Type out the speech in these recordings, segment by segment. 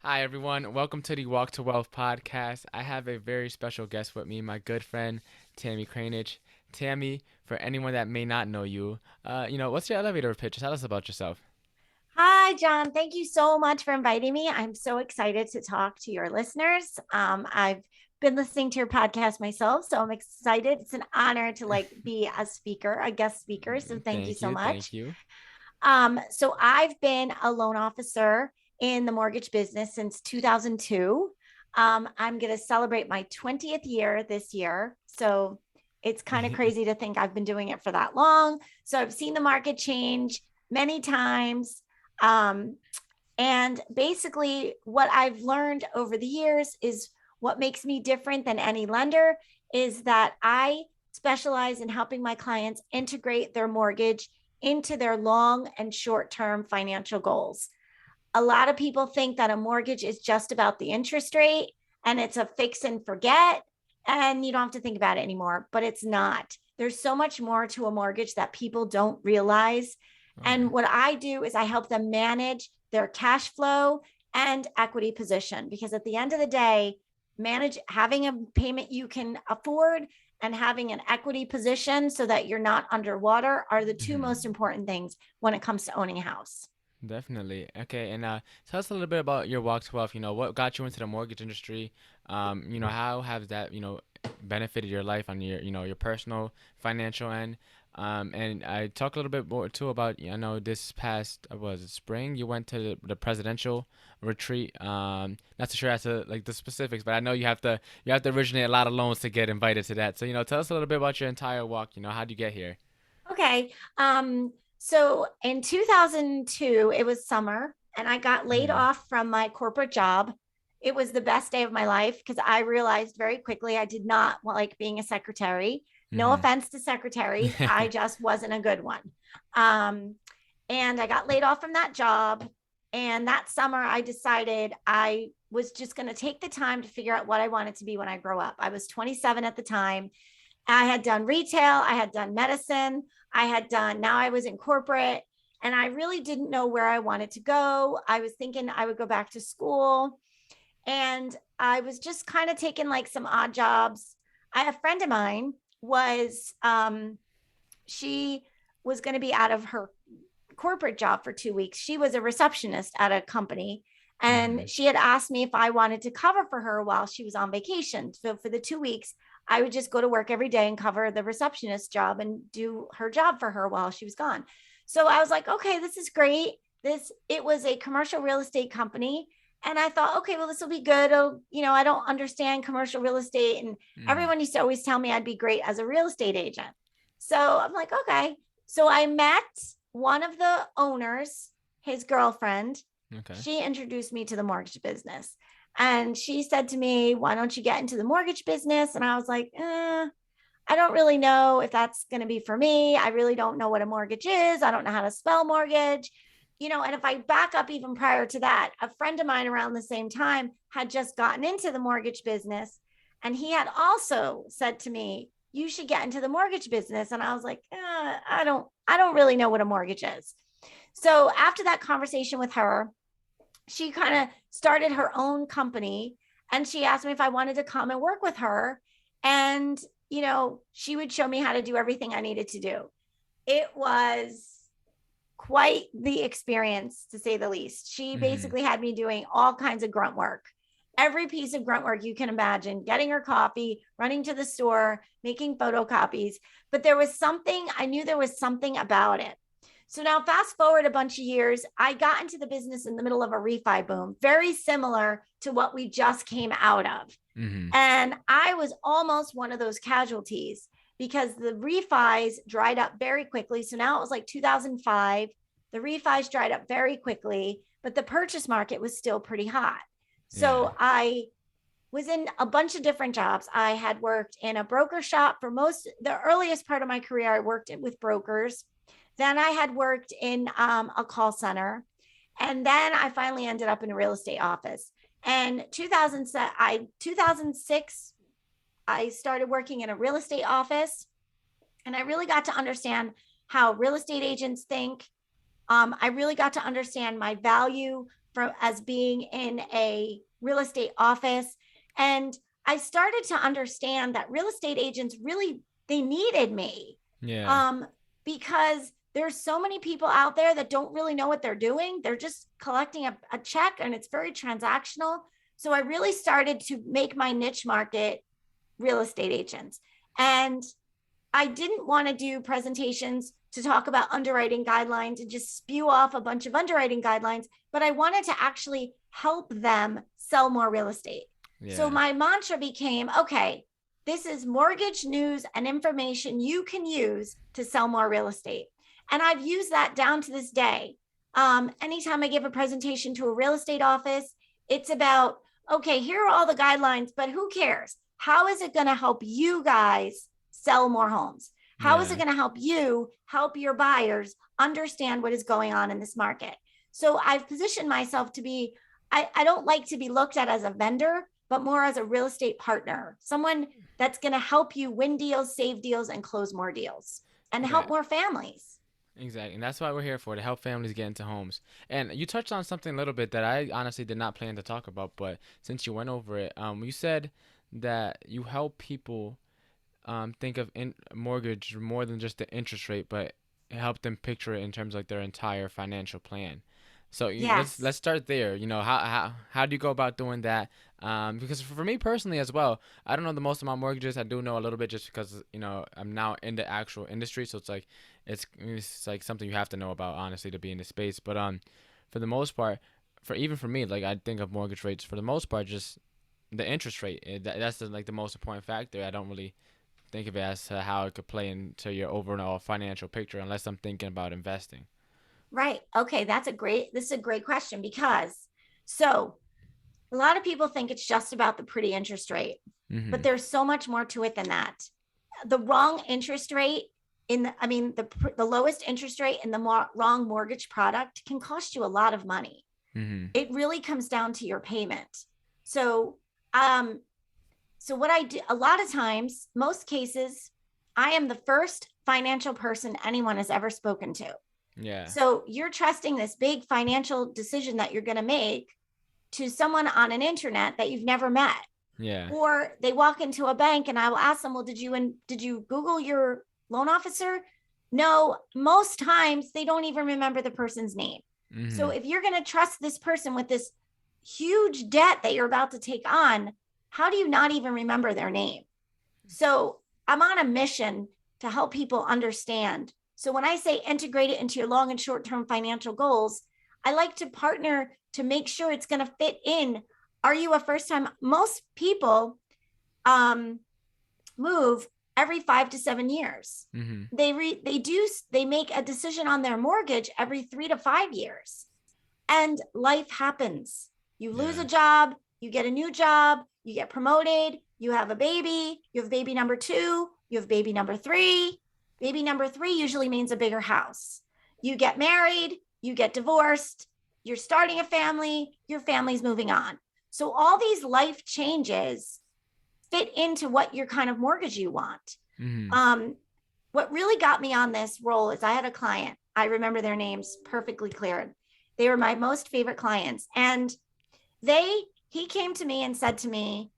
Hi, everyone. Welcome to the Walk to Wealth podcast. I have a very special guest with me, my good friend, Tammie Crainich. Tammie, for anyone that may not know you, what's your elevator pitch? Tell us about yourself. Hi, John. Thank you so much for inviting me. I'm so excited to talk to your listeners. I've been listening to your podcast myself, so I'm excited. It's an honor to be a speaker, a guest speaker. So thank you Thank so you. much. Thank you. So I've been a loan officer in the mortgage business since 2002. I'm going to celebrate my 20th year this year. So it's kind of crazy to think I've been doing it for that long. So I've seen the market change many times. Um, and basically, what I've learned over the years is what makes me different than any lender is that I specialize in helping my clients integrate their mortgage into their long and short term financial goals. A lot of people think that a mortgage is just about the interest rate and it's a fix and forget, and you don't have to think about it anymore, but it's not. There's so much more to a mortgage that people don't realize. Oh, And what I do is I help them manage their cash flow and equity position because at the end of the day, manage having a payment you can afford and having an equity position so that you're not underwater are the two most mhm. important things when it comes to owning a house. Definitely. Okay, and tell us a little bit about your walk to wealth. What got you into the mortgage industry? How has that, benefited your life on your personal financial end? And I talk a little bit more too about, this past, was it spring? You went to the presidential retreat. Not so sure as to like the specifics, but I know you have to originate a lot of loans to get invited to that. So, tell us a little bit about your entire walk. How'd you get here? Okay. So in 2002, it was summer and I got laid Mm-hmm. off from my corporate job. It was the best day of my life because I realized very quickly I did not like being a secretary. No offense to secretaries, I just wasn't a good one. Um, and I got laid off from that job. And that summer, I decided I was just going to take the time to figure out what I wanted to be when I grow up. I was 27 at the time. I had done retail, I had done medicine, now I was in corporate, and I really didn't know where I wanted to go. I was thinking I would go back to school, and I was just kind of taking like some odd jobs. A friend of mine was, she was going to be out of her corporate job for 2 weeks. She was a receptionist at a company. Mm-hmm. And she had asked me if I wanted to cover for her while she was on vacation. So for the 2 weeks, I would just go to work every day and cover the receptionist job and do her job for her while she was gone. So I was like, okay, this is great. It was a commercial real estate company. And I thought, okay, well, this will be good. Oh, I don't understand commercial real estate. And Mm-hmm. everyone used to always tell me I'd be great as a real estate agent. So I'm like, okay. So I met one of the owners, his girlfriend. Okay. She introduced me to the mortgage business. And she said to me, why don't you get into the mortgage business? And I was like, I don't really know if that's going to be for me. I really don't know what a mortgage is. I don't know how to spell mortgage. And if I back up even prior to that, a friend of mine around the same time had just gotten into the mortgage business. And he had also said to me, you should get into the mortgage business. And I was like, I don't really know what a mortgage is. So after that conversation with her, she kind of started her own company and she asked me if I wanted to come and work with her. And, she would show me how to do everything I needed to do. It was quite the experience, to say the least. She Mm-hmm. basically had me doing all kinds of grunt work. Every piece of grunt work you can imagine, getting her coffee, running to the store, making photocopies. But I knew there was something about it. So now, fast forward a bunch of years, I got into the business in the middle of a refi boom, very similar to what we just came out of. Mm-hmm. And I was almost one of those casualties because the refis dried up very quickly. So now it was like 2005. The refis dried up very quickly, but the purchase market was still pretty hot. Yeah. So I was in a bunch of different jobs. I had worked in a broker shop for the earliest part of my career. I worked with brokers. Then I had worked in a call center. And then I finally ended up in a real estate office. And 2006, I started working in a real estate office and I really got to understand how real estate agents think. I really got to understand my value as being in a real estate office. And I started to understand that real estate agents really, they needed me. Yeah. Because there's so many people out there that don't really know what they're doing. They're just collecting a check, and it's very transactional. So I really started to make my niche market real estate agents. And I didn't want to do presentations to talk about underwriting guidelines and just spew off a bunch of underwriting guidelines, but I wanted to actually help them sell more real estate. Yeah. So my mantra became, okay, this is mortgage news and information you can use to sell more real estate. And I've used that down to this day. Anytime I give a presentation to a real estate office, it's about, okay, here are all the guidelines, but who cares? How is it going to help you guys sell more homes? How is it going to help you help your buyers understand what is going on in this market? So I've positioned myself to be, I don't like to be looked at as a vendor, but more as a real estate partner, someone that's going to help you win deals, save deals, and close more deals and help more families. Exactly. And that's why we're here for, to help families get into homes. And you touched on something a little bit that I honestly did not plan to talk about, but since you went over it, you said that you help people think of mortgage more than just the interest rate, but help them picture it in terms of like their entire financial plan. So let's start there. You know, how do you go about doing that? Because for me personally as well, I don't know the most about mortgages. I do know a little bit just because, you know, I'm now in the actual industry. So it's like it's like something you have to know about, honestly, to be in the space. But for the most part, for me, like I think of mortgage rates for the most part just the interest rate. That's like the most important factor. I don't really think of it as to how it could play into your overall financial picture unless I'm thinking about investing. Right. Okay. This is a great question because so a lot of people think it's just about the pretty interest rate, but there's so much more to it than that. The wrong interest rate the lowest interest rate in the wrong mortgage product can cost you a lot of money. It really comes down to your payment. So, so what I do a lot of times, most cases, I am the first financial person anyone has ever spoken to. Yeah. So you're trusting this big financial decision that you're going to make to someone on an internet that you've never met. Yeah. Or they walk into a bank and I will ask them, well, did you Google your loan officer? No, most times they don't even remember the person's name. So if you're going to trust this person with this huge debt that you're about to take on, how do you not even remember their name? So I'm on a mission to help people understand. So when I say integrate it into your long and short-term financial goals, I like to partner to make sure it's going to fit in. Are you a first time? Most people move every 5 to 7 years. They make a decision on their mortgage every 3 to 5 years. And life happens. You lose a job, you get a new job, you get promoted, you have a baby, you have baby number 2, you have baby number 3. Baby number 3 usually means a bigger house. You get married, you get divorced, you're starting a family, your family's moving on. So all these life changes fit into what your kind of mortgage you want. What really got me on this role is I had a client. I remember their names perfectly clear. They were my most favorite clients. And he came to me and said to me,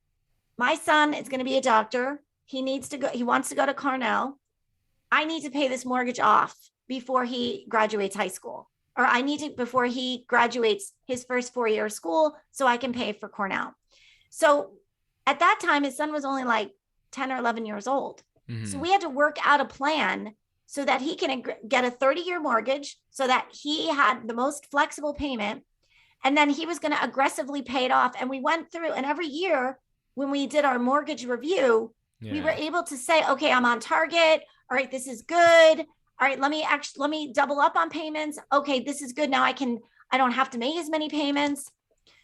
my son is going to be a doctor. He wants to go to Cornell. I need to pay this mortgage off before he graduates high school, or before he graduates his first 4 year of school so I can pay for Cornell. So at that time, his son was only like 10 or 11 years old. So we had to work out a plan so that he can get a 30-year mortgage so that he had the most flexible payment. And then he was going to aggressively pay it off. And we went through, and every year when we did our mortgage review, we were able to say, okay, I'm on target. All right, this is good. All right, let me double up on payments. Okay, this is good. Now I don't have to make as many payments.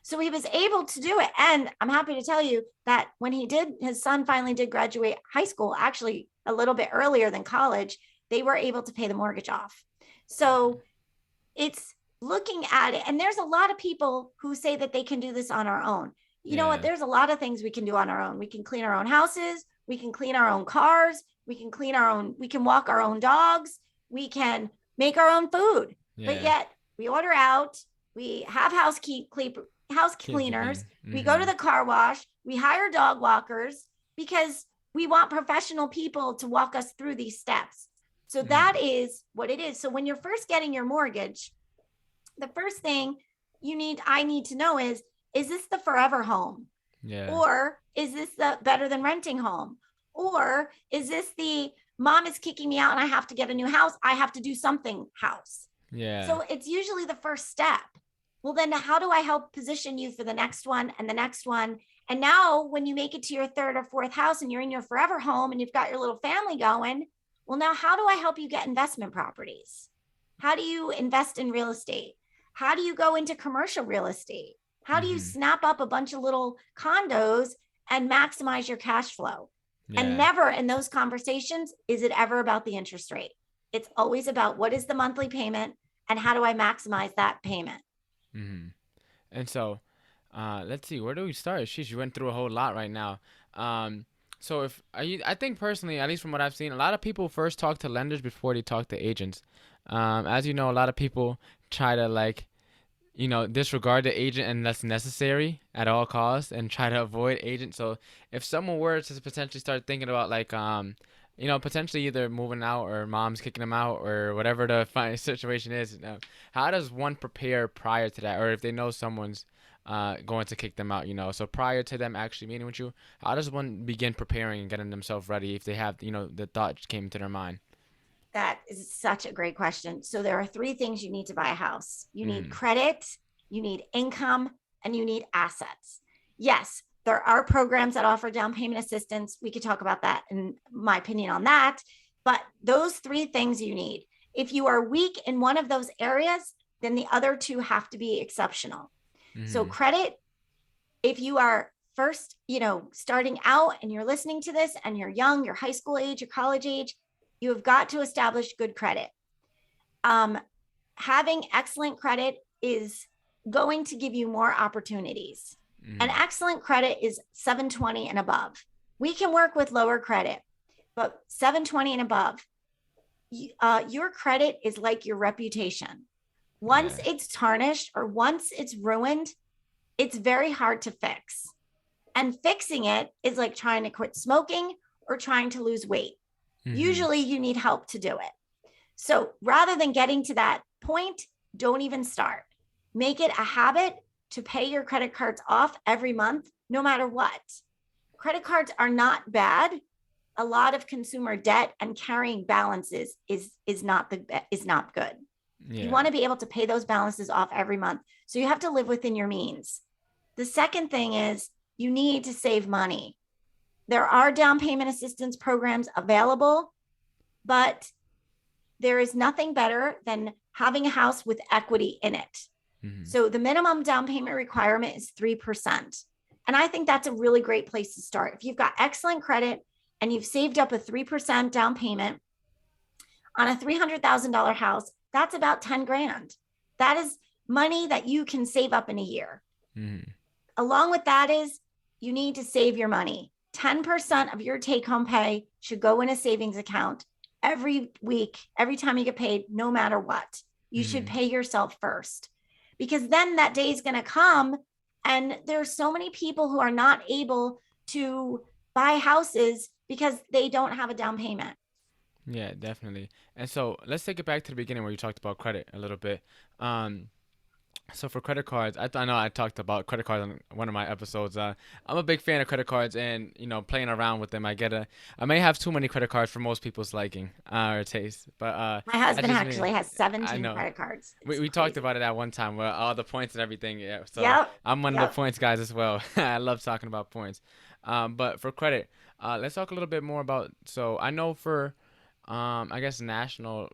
So he was able to do it. And I'm happy to tell you that when his son finally did graduate high school, actually a little bit earlier than college, they were able to pay the mortgage off. So it's looking at it. And there's a lot of people who say that they can do this on our own. You know what? There's a lot of things we can do on our own. We can clean our own houses. We can clean our own cars. We can walk our own dogs. We can make our own food. But yet we order out. we have house cleaners, Keeping. we go to Mm-hmm. the car wash, we hire dog walkers because we want professional people to walk us through these steps. So that Mm-hmm. is what it is. So when you're first getting your mortgage, the first thing I need to know is this the forever home? Yeah. Or is this the better than renting home? Or is this the mom is kicking me out and I have to get a new house? I have to do something house. Yeah. So it's usually the first step. Well, then how do I help position you for the next one and the next one? And now when you make it to your third or fourth house and you're in your forever home and you've got your little family going, well, now how do I help you get investment properties? How do you invest in real estate? How do you go into commercial real estate? How do you Mm-hmm. snap up a bunch of little condos and maximize your cash flow? And Yeah. never in those conversations is it ever about the interest rate. It's always about what is the monthly payment and how do I maximize that payment? Mm-hmm. And so, let's see, where do we start? Sheesh, you went through a whole lot right now. Um, so I think personally, at least from what I've seen, a lot of people first talk to lenders before they talk to agents. As you know, a lot of people try to like, disregard the agent unless necessary at all costs and try to avoid agent. So if someone were to potentially start thinking about like, potentially either moving out or mom's kicking them out or whatever the situation is, how does one prepare prior to that? Or if they know someone's going to kick them out, so prior to them actually meeting with you, how does one begin preparing and getting themselves ready if they have, the thought came to their mind? That is such a great question. So there are three things you need to buy a house. You need Mm-hmm. credit, you need income, and you need assets. Yes, there are programs that offer down payment assistance. We could talk about that and my opinion on that. But those three things you need. If you are weak in one of those areas, then the other two have to be exceptional. So Mm-hmm. credit, if you are first, starting out and you're listening to this and you're young, you're high school age, you're college age, you have got to establish good credit. Um, Having excellent credit is going to give you more opportunities. And Mm-hmm. excellent credit is 720 and above. We can work with lower credit, but 720 and above, your credit is like your reputation. Once Yeah. it's tarnished or once it's ruined, it's very hard to fix. And fixing it is like trying to quit smoking or trying to lose weight. Mm-hmm. Usually you need help to do it. So rather than getting to that point, don't even start. Make it a habit to pay your credit cards off every month, no matter what. Credit cards are not bad. A lot of consumer debt and carrying balances is not good. You Yeah. want to be able to pay those balances off every month. So you have to live within your means. The second thing is you need to save money. There are down payment assistance programs available, but there is nothing better than having a house with equity in it. Mm-hmm. So the minimum down payment requirement is 3%. And I think that's a really great place to start. If you've got excellent credit and you've saved up a 3% down payment on a $300,000 house, that's about 10 grand. That is money that you can save up in a year. Mm-hmm. Along with that is you need to save your money. 10% of your take home pay should go in a savings account every week, every time you get paid, no matter what. You should Mm-hmm. pay yourself first because then that day is going to come. And there's so many people who are not able to buy houses because they don't have a down payment. Yeah, definitely. And so let's take it back to the beginning where you talked about credit a little bit. Um, so for credit cards, I know I talked about credit cards on one of my episodes. I'm a big fan of credit cards and playing around with them. I may have too many credit cards for most people's liking or taste, but My that's husband just me. actually has I 17 know. credit cards. We It's we talked crazy. about it at one time, where all the points and everything. Yeah, so Yep. I'm one of the Yep. points guys as well. I love talking about points. But for credit, let's talk a little bit more about. So I know for, I guess national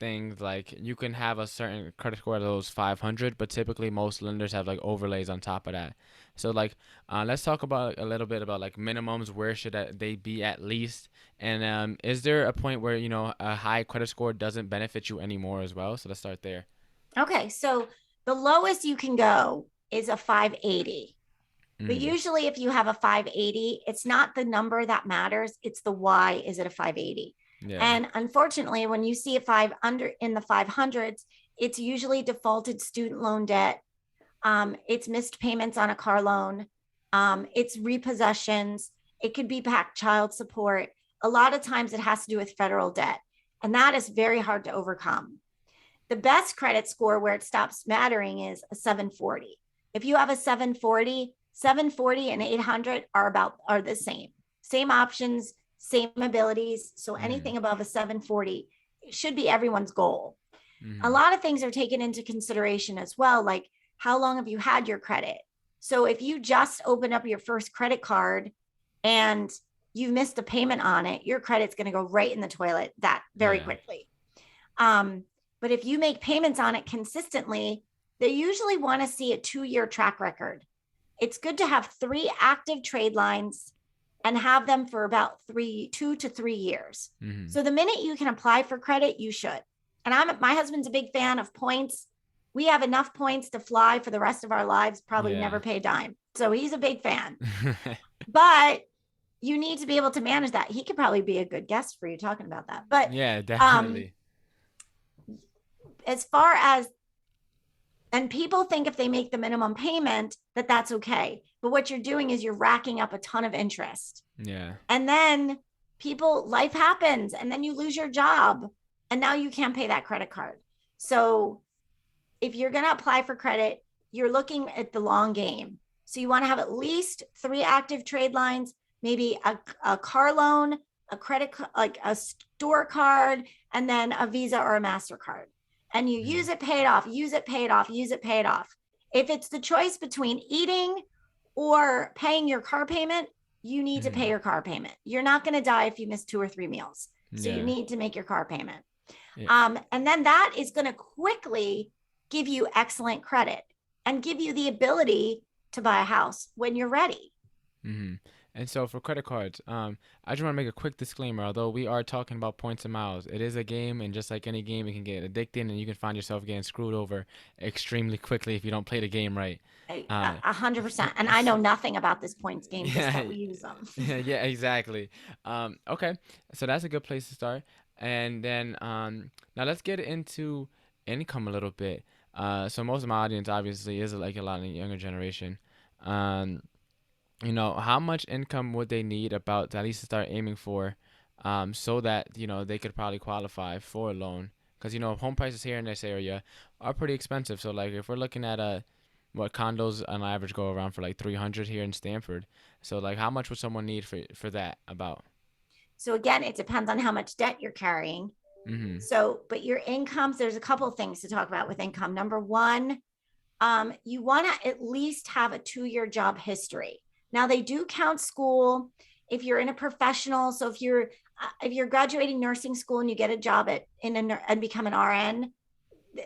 things like you can have a certain credit score of those 500, but typically most lenders have like overlays on top of that. So like, let's talk about a little bit about like minimums. Where should they be at least? And is there a point where a high credit score doesn't benefit you anymore as well? So let's start there. Okay. So the lowest you can go is a 580. But Mm, usually, if you have a 580, it's not the number that matters. It's the why is it a 580. yeah. And unfortunately, when you see a five under in the 500s, It's usually defaulted student loan debt. It's missed payments on a car loan. It's repossessions. It could be back child support. A lot of times it has to do with federal debt. And that is very hard to overcome. The best credit score where it stops mattering is a 740. If you have a 740, 740 and 800 are the same options, same abilities. So anything above a 740 should be everyone's goal. A lot of things are taken into consideration as well, like how long have you had your credit? So if you just open up your first credit card and you missed a payment on it, your credit's going to go right in the toilet that very quickly. But if you make payments on it consistently, they usually want to see a 2-year track record. It's good to have 3 active trade lines and have them for about 2 to 3 years. So the minute you can apply for credit, you should. And my husband's a big fan of points. We have enough points to fly for the rest of our lives, probably never pay a dime. So he's a big fan. But you need to be able to manage that. He could probably be a good guest for you talking about that. But yeah, definitely. As far as, and people think if they make the minimum payment that that's okay. But what you're doing is you're racking up a ton of interest. Yeah. And then life happens and then you lose your job and now you can't pay that credit card. So if you're going to apply for credit, you're looking at the long game. So you want to have at least 3 active trade lines, maybe a car loan, a credit, like a store card, and then a Visa or a MasterCard. And you use it, pay it off, use it, pay it off, use it, pay it off. If it's the choice between eating or paying your car payment, you need to pay your car payment. You're not going to die if you miss 2 or 3 meals. So you need to make your car payment. And then that is going to quickly give you excellent credit and give you the ability to buy a house when you're ready. And so for credit cards, I just want to make a quick disclaimer. Although we are talking about points and miles, it is a game, and just like any game, it can get addicting, and you can find yourself getting screwed over extremely quickly if you don't play the game right. 100%. And I know nothing about this points game, just that we use them. Yeah, exactly. Okay, so that's a good place to start. And then now let's get into income a little bit. So most of my audience obviously is like a lot of the younger generation. How much income would they need about to at least start aiming for, so that, they could probably qualify for a loan? Because, home prices here in this area are pretty expensive. So, like, if we're looking at what condos on average go around for like 300 here in Stanford. So, like, how much would someone need for that about? So again, it depends on how much debt you're carrying. So, but your incomes, there's a couple of things to talk about with income. Number one, you want to at least have a 2-year job history. Now they do count school if you're in a professional. So if you're graduating nursing school and you get a job and become an RN,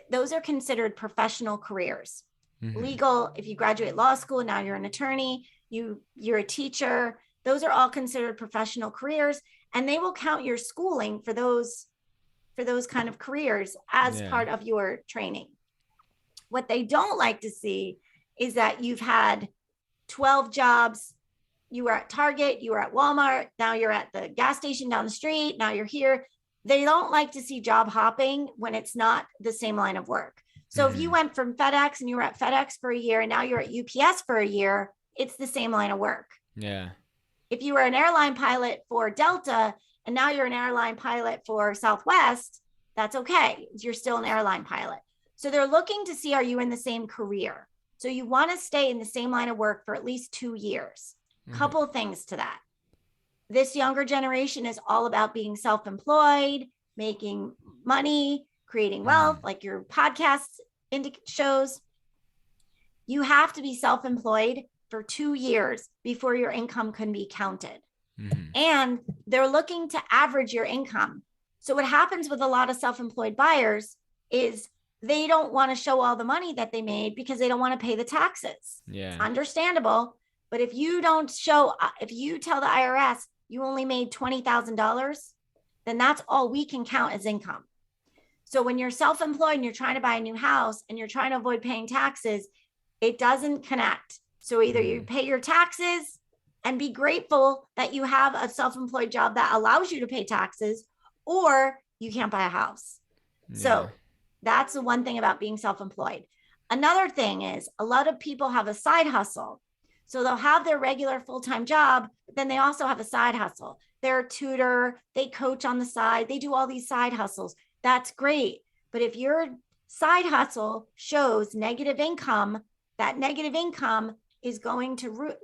those are considered professional careers. Legal, if you graduate law school and now you're an attorney, you're a teacher, those are all considered professional careers, and they will count your schooling for those kind of careers as part of your training. What they don't like to see is that you've had 12 jobs. You were at Target, you were at Walmart, now you're at the gas station down the street, now you're here. They don't like to see job hopping when it's not the same line of work. So if you went from FedEx and you were at FedEx for a year and now you're at UPS for a year, it's the same line of work. Yeah. If you were an airline pilot for Delta and now you're an airline pilot for Southwest, that's okay. You're still an airline pilot. So they're looking to see, are you in the same career? So you want to stay in the same line of work for at least 2 years. Couple of things to that. This younger generation is all about being self-employed, making money, creating wealth, like your podcast shows. You have to be self-employed for 2 years before your income can be counted. And they're looking to average your income. So what happens with a lot of self-employed buyers is they don't want to show all the money that they made because they don't want to pay the taxes. Yeah. It's understandable. But if you don't show, if you tell the IRS you only made $20,000, then that's all we can count as income. So when you're self-employed and you're trying to buy a new house and you're trying to avoid paying taxes, it doesn't connect. So either you pay your taxes and be grateful that you have a self-employed job that allows you to pay taxes, or you can't buy a house. So That's the one thing about being self-employed. Another thing is a lot of people have a side hustle. So they'll have their regular full-time job, but then they also have a side hustle. They're a tutor, they coach on the side, they do all these side hustles. That's great. But if your side hustle shows negative income, that negative income is going to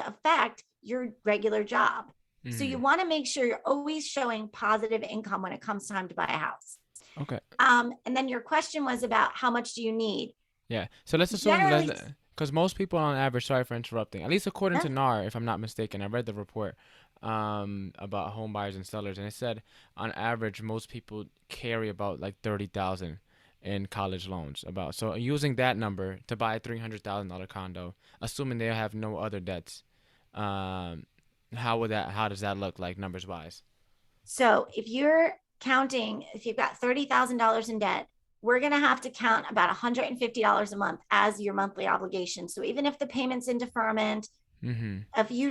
affect your regular job. So you want to make sure you're always showing positive income when it comes time to buy a house. Okay. And then your question was about how much do you need? Yeah. So let's assume, Generally, because most people on average, sorry for interrupting, at least according yeah. to NAR, if I'm not mistaken, I read the report about home buyers and sellers, and it said on average most people carry about like 30,000 in college loans. About so using that number to buy a $300,000 condo, assuming they have no other debts, um, how does that look like numbers wise? So if you're counting, if you've got $30,000 in debt, we're going to have to count about $150 a month as your monthly obligation. So even if the payment's in deferment, Mm-hmm. if you're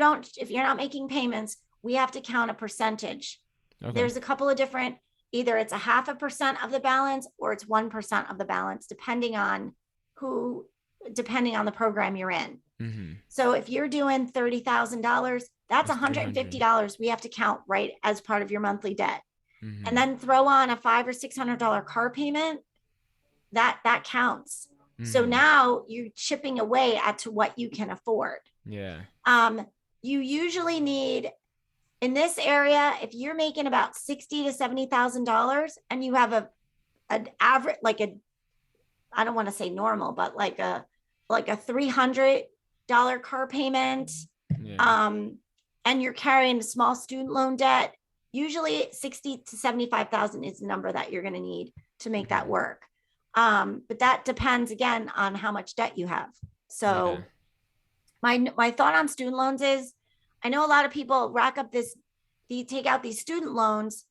not making payments, we have to count a percentage. Okay. There's a couple of different, either it's a 0.5% of the balance or it's 1% of the balance, depending on the program you're in. Mm-hmm. So if you're doing $30,000, that's That's 300. $150 we have to count right as part of your monthly debt. And Mm-hmm. then throw on a $500 or $600 car payment, that counts. So Mm-hmm. now you're chipping away at to what you can afford. Yeah. You usually need in this area, if you're making about $60,000 to $70,000 and you have an average, I don't want to say normal, but like a $300 car payment, Yeah. and you're carrying a small student loan debt, usually 60 to 75,000 is the number that you're going to need to make that Mm-hmm. work. But that depends again on how much debt you have. Yeah. So my thought on student loans is, I know a lot of people they take out these student loans,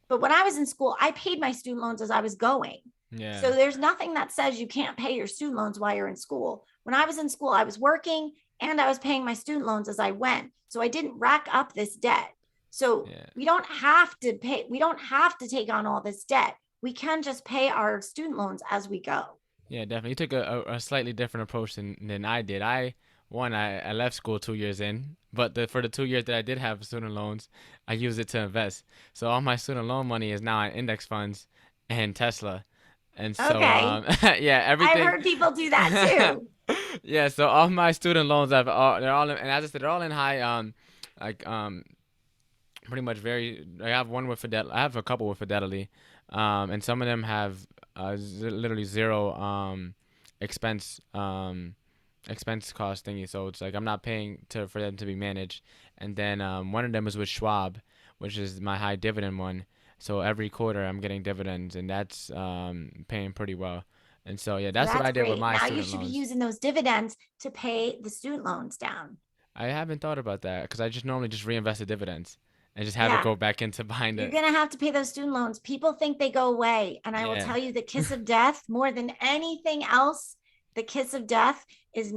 but when I was in school, I paid my student loans as I was going. Yeah. So there's nothing that says you can't pay your student loans while you're in school. When I was in school, I was working and I was paying my student loans as I went. So I didn't rack up this debt. So Yeah. we don't have to take on all this debt. We can just pay our student loans as we go. Yeah, definitely. You took a slightly different approach than I did. I left school 2 years in, but for the 2 years that I did have student loans, I used it to invest. So all my student loan money is now in index funds and Tesla. And so Okay. yeah, I've everything. heard people do that too. Yeah, so all my student loans they're all in, and as I said, they're all in high like pretty much very. I have one with Fidelity. I have a couple with Fidelity, and some of them have literally zero expense expense cost thingy. So it's like I'm not paying for them to be managed. And then one of them is with Schwab, which is my high dividend one. So every quarter I'm getting dividends, and that's paying pretty well. And so yeah, So that's what that's I did with great. my Now you student should be loans. using those dividends to pay the student loans down. I haven't thought about that because I just normally just reinvest the dividends and just have it Yeah. go back into buying You're the. going to have to pay those student loans. People think they go away. And I will Yeah. tell you the kiss of death, more than anything else, the kiss of death is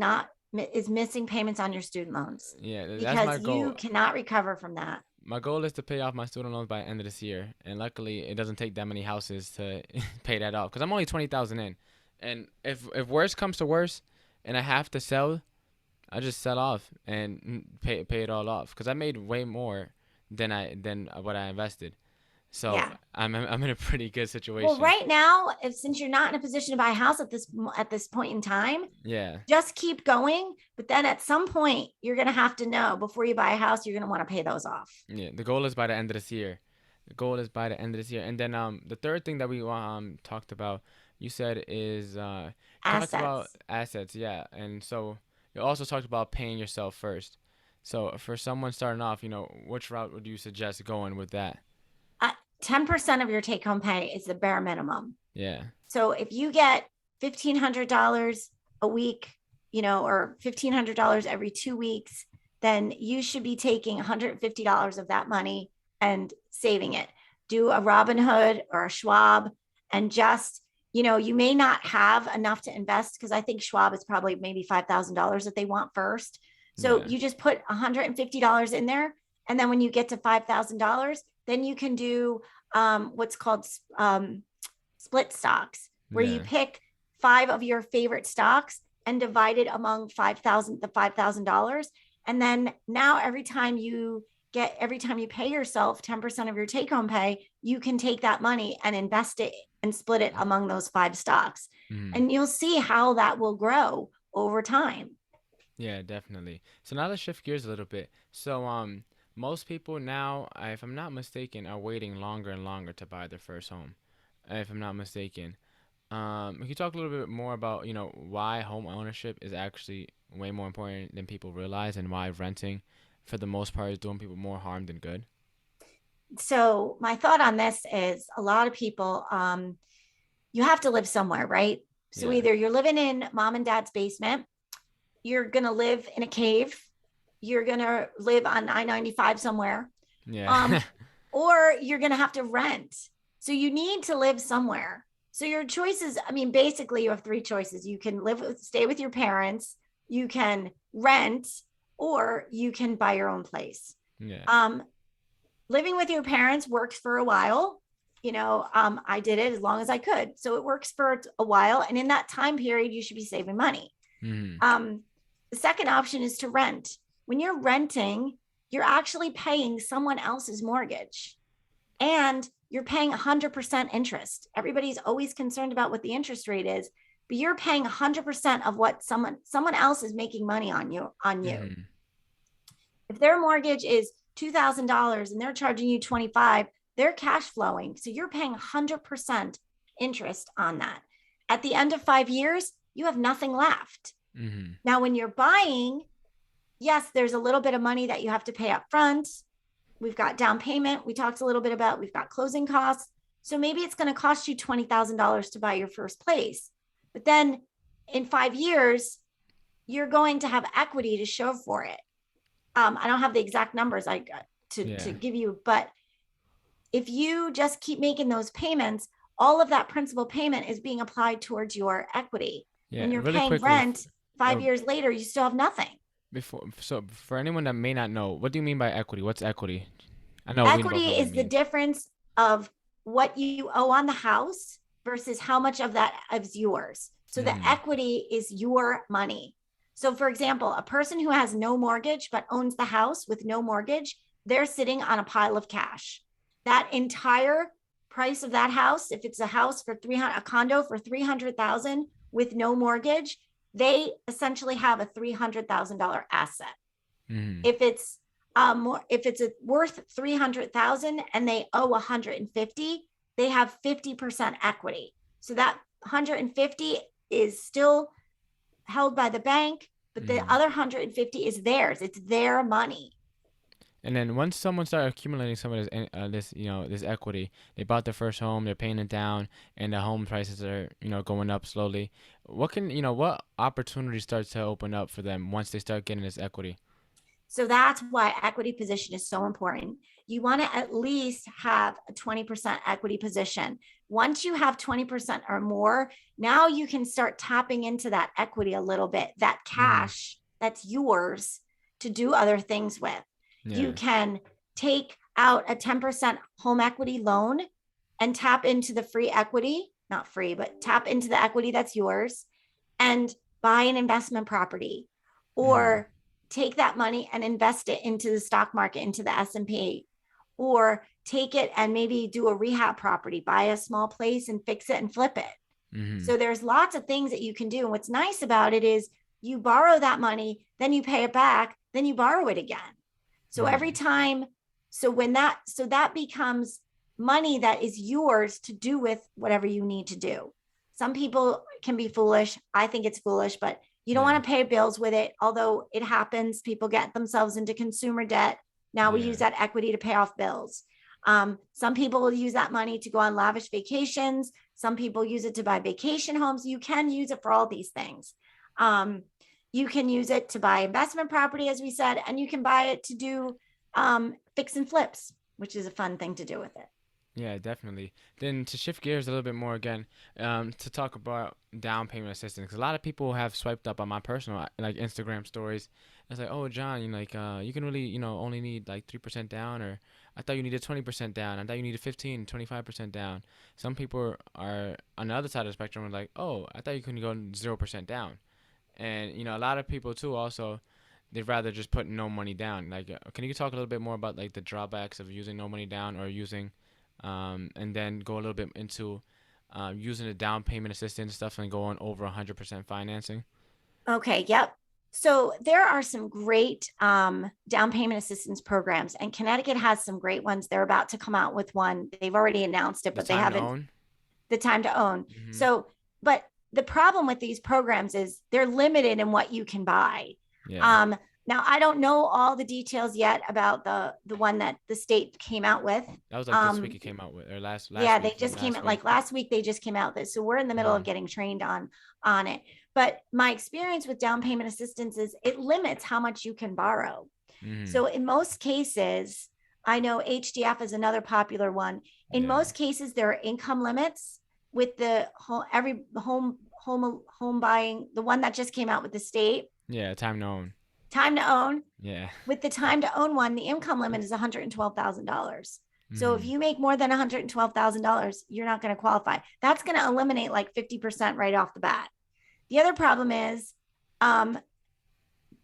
missing payments on your student loans Yeah, that's my because goal. you cannot recover from that. My goal is to pay off my student loans by the end of this year, and luckily it doesn't take that many houses to pay that off because I'm only 20,000 in, and if worse comes to worse, and I have to sell, I just sell off and pay it all off because I made way more than what I invested, so Yeah. I'm in a pretty good Well, situation. right now, since you're not in a position to buy a house at this point in time, Yeah, just keep going. But then at some point, you're going to have to know before you buy a house, you're going to want to pay those off. yeah. The goal is by the end of this year. The goal is by the end of this year, and then the third thing that we talked about, you said is talked about Assets. assets, yeah, and so you also talked about paying yourself first. So for someone starting off, which route would you suggest going with that? 10% of your take home pay is the bare minimum. Yeah. So if you get $1,500 a week, or $1,500 every 2 weeks, then you should be taking $150 of that money and saving it. Do a Robinhood or a Schwab and just, you may not have enough to invest because I think Schwab is probably maybe $5,000 that they want first. So Yeah. you just put $150 in there. And then when you get to $5,000, then you can do what's called split stocks, where you Yeah. pick 5 of your favorite stocks and divide it among $5,000. And then now every time you pay yourself 10% of your take home pay, you can take that money and invest it and split it among those 5 stocks. Mm. And you'll see how that will grow over time. Yeah, definitely. So now let's shift gears a little bit. So most people now, if I'm not mistaken, are waiting longer and longer to buy their first home. If I'm not mistaken. Can you talk a little bit more about, why home ownership is actually way more important than people realize, and why renting, for the most part, is doing people more harm than good? So my thought on this is a lot of people, you have to live somewhere, right? So Yeah. either you're living in mom and dad's basement, you're going to live in a cave, you're going to live on I-95 somewhere, Yeah. um, or you're going to have to rent. So you need to live somewhere. So your choices, I mean, basically you have 3 choices. You can stay with your parents, you can rent, or you can buy your own place. Yeah. Um, Living with your parents works for a while. I did it as long as I could. So it works for a while. And in that time period, you should be saving money. Hmm. The second option is to rent. When you're renting, you're actually paying someone else's mortgage, and you're paying 100% interest. Everybody's always concerned about what the interest rate is, but you're paying 100% of what someone else is making money on you. Hmm. If their mortgage is $2,000 and they're charging you 25, they're cash flowing. So you're paying 100% interest on that. At the end of 5 years, you have nothing left. Hmm. Now, when you're buying, yes, there's a little bit of money that you have to pay up front. We've got down payment. We talked a little bit about, we've got closing costs. So maybe it's going to cost you $20,000 to buy your first place. But then in 5 years, you're going to have equity to show for it. I don't have the exact numbers to Yeah. give you, but if you just keep making those payments, all of that principal payment is being applied towards your equity. Yeah. When you're Really paying quickly, rent, five uh, years later, you still have nothing. so for anyone that may not know, what do you mean by equity? What's equity? I know we both Equity know what it is the means. difference of what you owe on the house versus how much of that is yours. So the Hmm. equity is your money. So, for example, a person who has no mortgage but owns the house with no mortgage, they're sitting on a pile of cash. That entire price of that house, if it's a house for 300, a condo for 300,000 with no mortgage, they essentially have a $300,000 asset. Hmm. If it's if it's worth 300,000 and they owe 150, they have 50% equity. So that 150 is still held by the bank, but the Hmm. other 150 is theirs. It's their money. And then once someone started accumulating some of this equity, they bought their first home, they're paying it down, and the home prices are, going up slowly. What opportunities start to open up for them once they start getting this equity? So that's why equity position is so important. You want to at least have a 20% equity position. Once you have 20% or more, now you can start tapping into that equity a little bit, that Hmm. cash that's yours to do other things with. You Yeah. can take out a 10% home equity loan and tap into the free equity, not free, but tap into the equity that's yours and buy an investment property, Hmm. or take that money and invest it into the stock market, into the S&P, or take it and maybe do a rehab property, buy a small place and fix it and flip it. Hmm. So there's lots of things that you can do. And what's nice about it is you borrow that money, then you pay it back, then you borrow it again. So every Hmm. time, so that becomes money that is yours to do with whatever you need to do. Some people can be foolish. I think it's foolish, but you don't Yeah. want to pay bills with it. Although it happens, people get themselves into consumer debt. Now we use Yeah. that equity to pay off bills. Some people will use that money to go on lavish vacations. Some people use it to buy vacation homes. You can use it for all these things. You can use it to buy investment property, as we said, and you can buy it to do fix and flips, which is a fun thing to do with it. Yeah, definitely. Then to shift gears a little bit more again, to talk about down payment assistance, because a lot of people have swiped up on my personal like Instagram stories. It's like, oh, John, you can really, only need like 3% down, or I thought you needed 20% down. I thought you needed 15, 25% down. Some people are on the other side of the spectrum, are like, oh, I thought you couldn't go 0% down. And a lot of people too also they'd rather just put no money down. Like, can you talk a little bit more about like the drawbacks of using no money down or using, and then go a little bit into using the down payment assistance stuff and going over 100% financing? Okay, yep. So there are some great down payment assistance programs, and Connecticut has some great ones. They're about to come out with one. They've already announced it, The but they time to haven't own. the time to own. Hmm. So, but the problem with these programs is they're limited in what you can buy. Yeah, Um, Now, I don't know all the details yet about the one that the state came out with. that was like this week Um, it came out with, or last yeah, they week, just came last out week. like last week. They just came out this, so we're in the middle of Hmm. getting trained on it. But my experience with down payment assistance is it limits how much you can borrow. Hmm. So in most cases, I know HDF is another popular one. In Yeah. most cases, there are income limits with the home, every home buying. The one that just came out with the state, Yeah, time to own. time to own. Yeah. With the time to own one, the income limit is $112,000. So if Hmm. you make more than $112,000, you're not going to qualify. That's going to eliminate like 50% right off the bat. The other problem is um,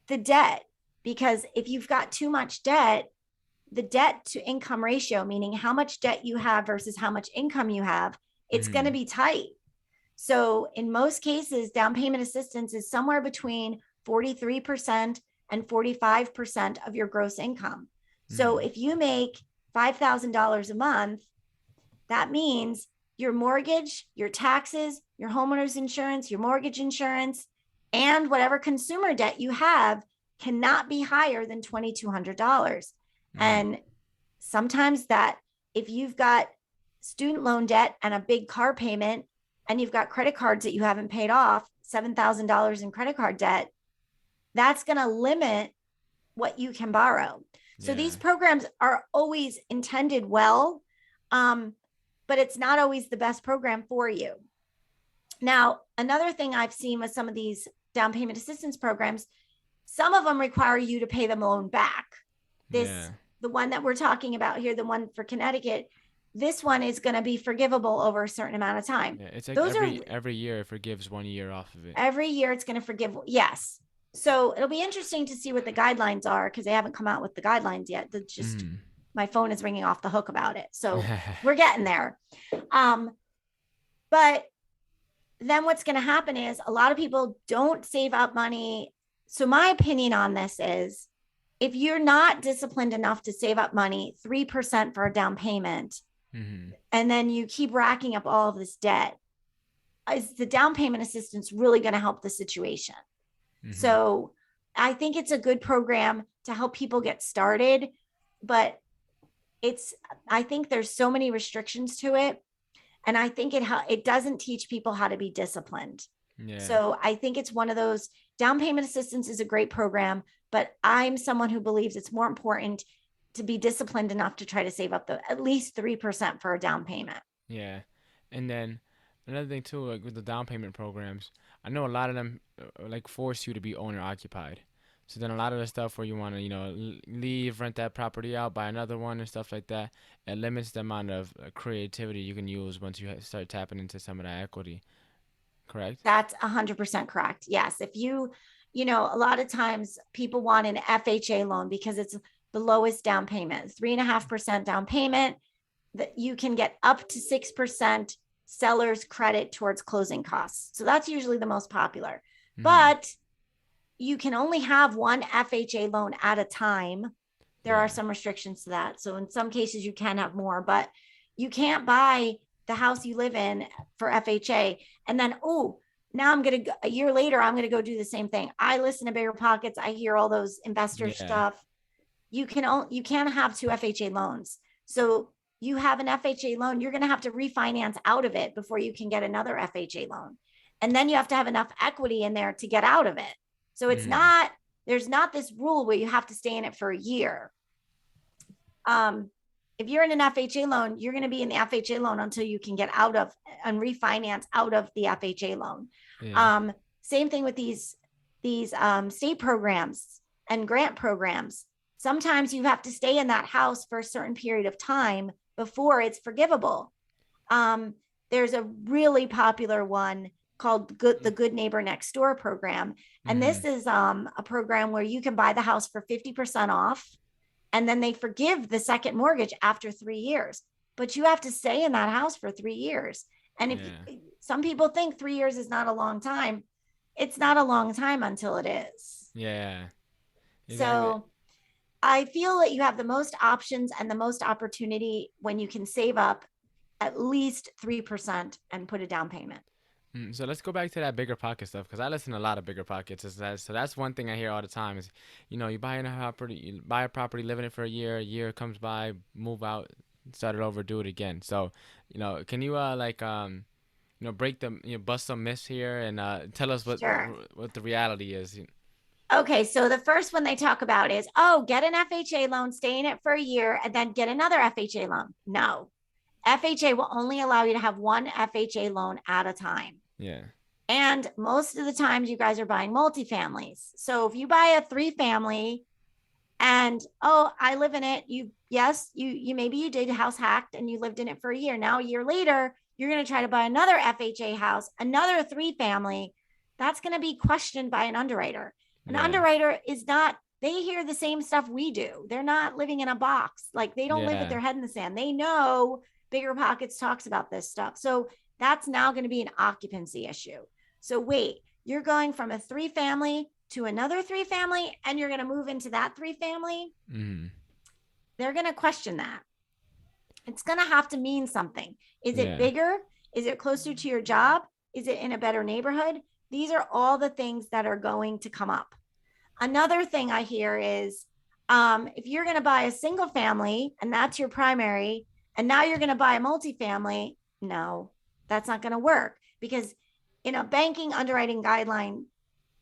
the debt, because if you've got too much debt, the debt to income ratio, meaning how much debt you have versus how much income you have, it's going to Hmm. be tight. So in most cases, down payment assistance is somewhere between 43% and 45% of your gross income. So Hmm. if you make $5,000 a month, that means your mortgage, your taxes, your homeowner's insurance, your mortgage insurance, and whatever consumer debt you have cannot be higher than $2,200. Hmm. And sometimes that, if you've got student loan debt and a big car payment, and you've got credit cards that you haven't paid off, $7,000 in credit card debt, that's going to limit what you can borrow. So these Yeah. programs are always intended well, um, but it's not always the best program for you. Now, another thing I've seen with some of these down payment assistance programs, some of them require you to pay the loan back. This, Yeah. the one that we're talking about here, the one for Connecticut, this one is going to be forgivable over a certain amount of time. Yeah. It's like Those are every year it forgives 1 year off of it. every year it's going to forgive. Yes. So it'll be interesting to see what the guidelines are, because they haven't come out with the guidelines yet. That's just, Hmm. my phone is ringing off the hook about it. So we're getting there. Um, but then what's going to happen is a lot of people don't save up money. So my opinion on this is, if you're not disciplined enough to save up money, 3% for a down payment, Hmm. and then you keep racking up all of this debt, is the down payment assistance really going to help the situation? Hmm. So I think it's a good program to help people get started, but it's, I think there's so many restrictions to it, and I think it doesn't teach people how to be disciplined. Yeah. So I think it's one of those. Down payment assistance is a great program, but I'm someone who believes it's more important to be disciplined enough to try to save up the at least 3% for a down payment. Yeah. And then another thing too, like with the down payment programs, I know a lot of them like force you to be owner occupied. So then a lot of the stuff where you want to, leave, rent that property out, buy another one and stuff like that, it limits the amount of creativity you can use once you start tapping into some of that equity. Correct? That's 100% correct. Yes. If a lot of times people want an FHA loan because it's the lowest down payment, 3.5% down payment, that you can get up to 6% seller's credit towards closing costs. So that's usually the most popular. Hmm. But you can only have one FHA loan at a time. There are Yeah. some restrictions to that. So in some cases, you can have more, but you can't buy the house you live in for FHA. And then, oh, now a year later, I'm going to go do the same thing. I listen to Bigger Pockets. I hear all those investor Yeah. stuff. You can't have two FHA loans. So you have an FHA loan, you're going to have to refinance out of it before you can get another FHA loan. And then you have to have enough equity in there to get out of it. So Hmm. there's not this rule where you have to stay in it for a year. Um, if you're in an FHA loan, you're going to be in the FHA loan until you can get out of and refinance out of the FHA loan. Yeah. Same thing with these state programs and grant programs. Sometimes you have to stay in that house for a certain period of time before it's forgivable. There's a really popular one called the Good Neighbor Next Door program. And Mm-hmm. this is a program where you can buy the house for 50% off, and then they forgive the second mortgage after 3 years. But you have to stay in that house for 3 years. And if some people think 3 years is not a long time, it's not a long time until it is. Yeah. Exactly. So I feel that you have the most options and the most opportunity when you can save up at least 3% and put a down payment. So let's go back to that bigger pocket stuff, because I listen to a lot of bigger pockets. So that's one thing I hear all the time is, you buy you buy a property, live in it for a year comes by, move out, start it over, do it again. So, can you break the bust some myths here and tell us Sure. what the reality is? Okay, so the first one they talk about is, oh, get an FHA loan, stay in it for a year, and then get another FHA loan. No, FHA will only allow you to have one FHA loan at a time. Yeah. And most of the times you guys are buying multifamilies. So if you buy a 3-family and, oh, I live in it, you maybe you did house hacked and you lived in it for a year. Now, a year later, you're going to try to buy another FHA house, another 3-family. That's going to be questioned by an underwriter. An underwriter is not, they hear the same stuff we do. They're not living in a box. Like, they don't live with their head in the sand. They know Bigger Pockets talks about this stuff. So that's now going to be an occupancy issue. So wait, you're going from a 3-family to another 3-family, and you're going to move into that 3-family. Mm-hmm. They're going to question that. It's going to have to mean something. Is it bigger? Is it closer to your job? Is it in a better neighborhood? These are all the things that are going to come up. Another thing I hear is, if you're going to buy a single family and that's your primary, and now you're going to buy a multifamily, no, that's not going to work, because in a banking underwriting guideline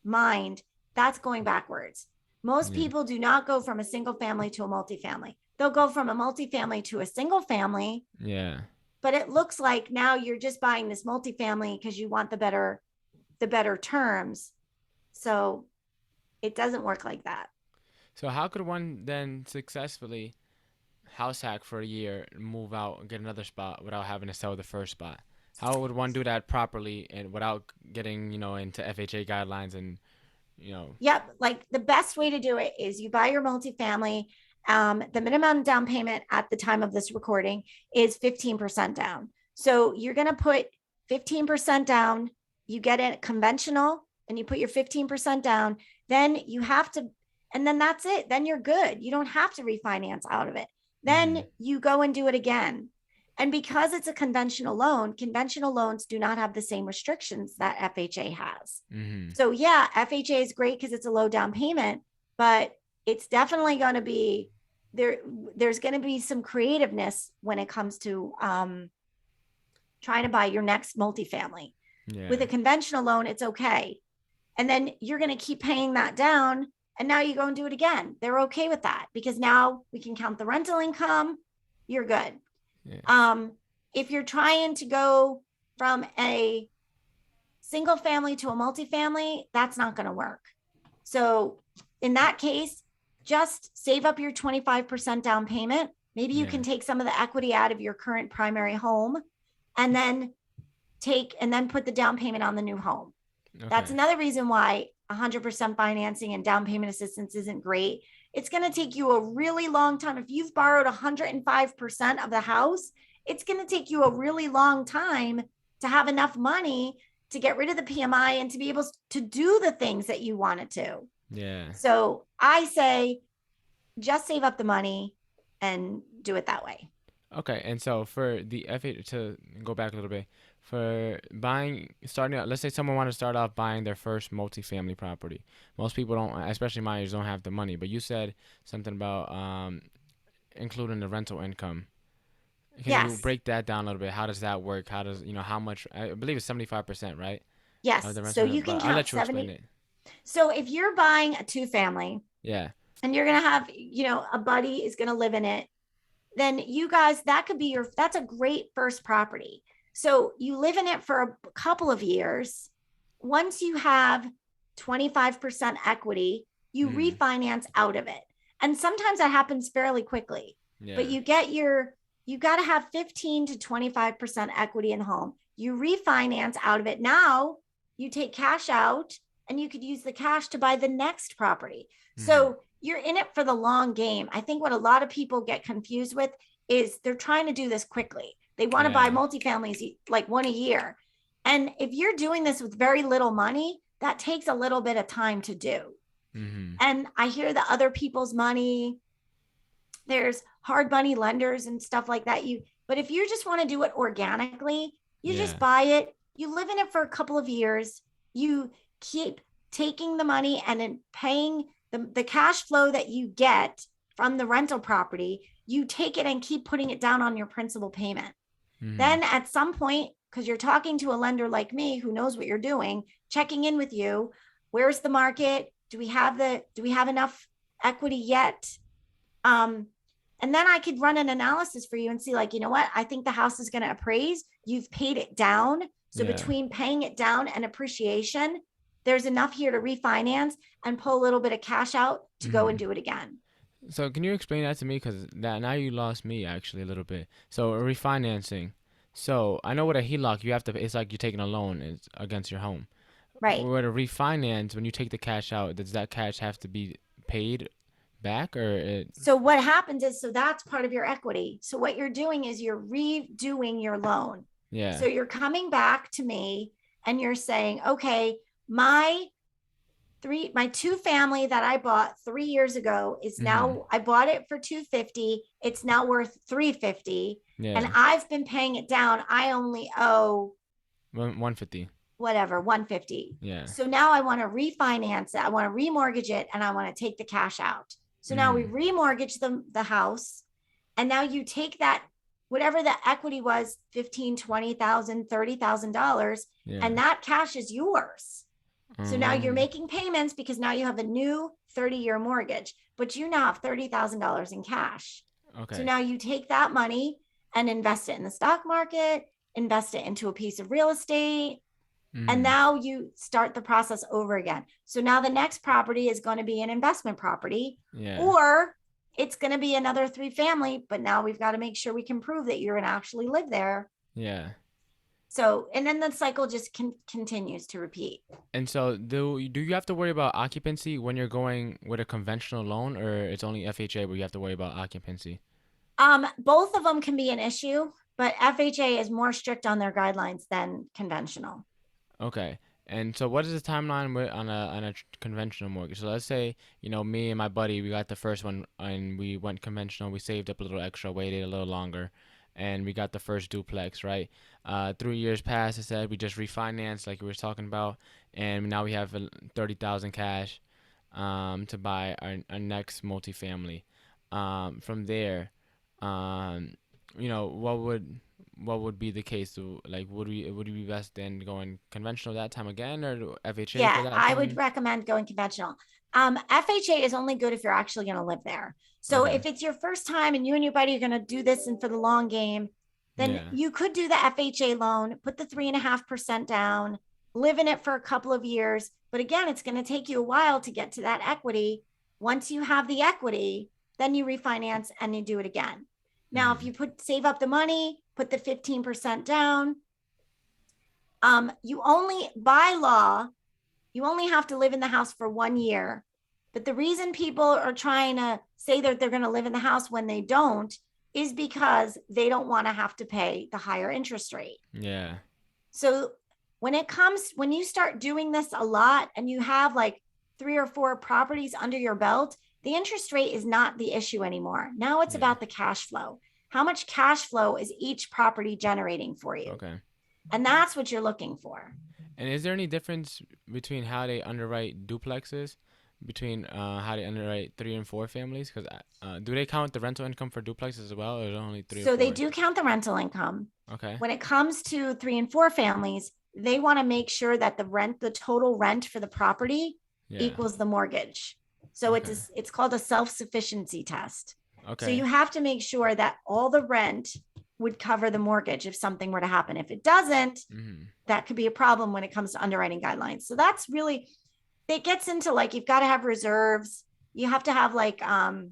mind, that's going backwards. Most people do not go from a single family to a multifamily. They'll go from a multifamily to a single family. Yeah. But it looks like now you're just buying this multifamily because you want the better terms. So it doesn't work like that. So how could one then successfully house hack for a year, move out, and get another spot without having to sell the first spot? How would one do that properly and without getting, into FHA guidelines and, Yep. Like, the best way to do it is you buy your multifamily. The minimum down payment at the time of this recording is 15% down. So you're going to put 15% down. You get it conventional and you put your 15% down. Then you have to, and then that's it. Then you're good. You don't have to refinance out of it. Then you go and do it again. And because it's a conventional loans do not have the same restrictions that FHA has. Mm-hmm. So yeah, FHA is great because it's a low down payment, but it's definitely going to be there's going to be some creativeness when it comes to trying to buy your next multifamily. With a conventional loan, it's okay. And then you're going to keep paying that down. And now you go and do it again. They're okay with that because now we can count the rental income. You're good. Yeah. If you're trying to go from a single family to a multifamily, that's not going to work. So in that case, just save up your 25% down payment. Maybe you can take some of the equity out of your current primary home and then put the down payment on the new home. Okay. That's another reason why 100% financing and down payment assistance isn't great. It's going to take you a really long time. If you've borrowed 105% of the house, it's going to take you a really long time to have enough money to get rid of the PMI and to be able to do the things that you wanted to. Yeah. So I say just save up the money and do it that way. Okay. And so for the FHA, to go back a little bit, for starting out, let's say someone wants to start off buying their first multifamily property. Most people don't, especially my age, don't have the money. But you said something about including the rental income. Can you break that down a little bit? How does that work? How does, how much? I believe it's 75%, right? Yes. So you can count I'll let you 70. Explain it. So if you're buying a 2-family, and you're going to have, a buddy is going to live in it, then you guys, that could be that's a great first property. So you live in it for a couple of years. Once you have 25% equity, you Mm. refinance out of it. And sometimes that happens fairly quickly, but Yeah. you got to have 15 to 25% equity in home. You refinance out of it. Now you take cash out and you could use the cash to buy the next property. Mm-hmm. So you're in it for the long game. I think what a lot of people get confused with is they're trying to do this quickly. They want to buy Yeah. multifamilies like one a year. And if you're doing this with very little money, that takes a little bit of time to do. Mm-hmm. And I hear the other people's money, there's hard money lenders and stuff like that. But if you just want to do it organically, you just Yeah. buy it, you live in it for a couple of years, you keep taking the money and then paying the cash flow that you get from the rental property, you take it and keep putting it down on your principal payment. Mm-hmm. Then at some point, because you're talking to a lender like me who knows what you're doing, checking in with you, where's the market? Do we have enough equity yet? Um, and then I could run an analysis for you and see, like, you know what? I think the house is going to appraise. You've paid it down. So Yeah. between paying it down and appreciation, there's enough here to refinance and pull a little bit of cash out to go Mm-hmm. and do it again. So can you explain that to me? Because that now you lost me actually a little bit. So refinancing. So I know with a HELOC you have to. It's like you're taking a loan it's against your home. Right. For a refinance, when you take the cash out, does that cash have to be paid back or it? So what happens is, so that's part of your equity. So what you're doing is you're redoing your loan. Yeah. So you're coming back to me and you're saying, okay, my my two family that I bought 3 years ago is Mm-hmm. now, I bought it for 250. It's now worth 350. And Yeah. I've been paying it down. I only owe 150. whatever, 150. Yeah. So now I want to refinance it. I want to remortgage it and I want to take the cash out. So now we Mm-hmm. remortgage the house. And now you take that, whatever the equity was, 15, 20,000, $30,000, Yeah. and that cash is yours. So now you're Um. making payments because now you have a new 30-year mortgage, but you now have $30,000 in cash. So Okay. now you take that money and invest it in the stock market, invest it into a piece of real estate, and Mm-hmm. now you start the process over again. So now the next property is going to be an investment property, Yeah. or it's going to be another three family, but now we've got to make sure we can prove that you're going to actually live there. Yeah. So, and then the cycle just continues to repeat. And so do you have to worry about occupancy when you're going with a conventional loan, or it's only FHA where you have to worry about occupancy? Both of them can be an issue, but FHA is more strict on their guidelines than conventional. Okay. And so what is the timeline with on a conventional mortgage? So let's say, me and my buddy, we got the first one and we went conventional. We saved up a little extra, waited a little longer, and we got the first duplex, right? 3 years passed, I said, we just refinanced like we were talking about, and now we have 30,000 cash to buy our next multifamily. From there, um, what would be the case? Like, would we be best then going conventional that time again, or FHA for Yeah, that I would time? recommend going conventional. FHA is only good if you're actually going to live there. So Okay. if it's your first time and you and your buddy are going to do this and for the long game, then Yeah. you could do the FHA loan, put the 3.5% down, live in it for a couple of years. But again, it's going to take you a while to get to that equity. Once you have the equity, then you refinance and you do it again. Now, if Mm-hmm. you save up the money, put the 15% down, you only, by law, you only have to live in the house for 1 year. But the reason people are trying to say that they're going to live in the house when they don't is because they don't want to have to pay the higher interest rate. Yeah. So when you start doing this a lot and you have like 3 or 4 properties under your belt, the interest rate is not the issue anymore. Now it's Yeah. about the cash flow. How much cash flow is each property generating for you? Okay. And that's what you're looking for. And is there any difference between how they underwrite duplexes, between how they underwrite 3 and 4 families? Because do they count the rental income for duplexes as well, or is it only three or So they four? do count the rental income. Okay. When it comes to 3 and 4 families, they want to make sure that the total rent for the property Yeah. equals the mortgage. So Okay. it's called a self-sufficiency test. So Okay. you have to make sure that all the rent would cover the mortgage if something were to happen. If it doesn't, Mm-hmm. that could be a problem when it comes to underwriting guidelines. So that's really, it gets into like, you've got to have reserves. You have to have like, as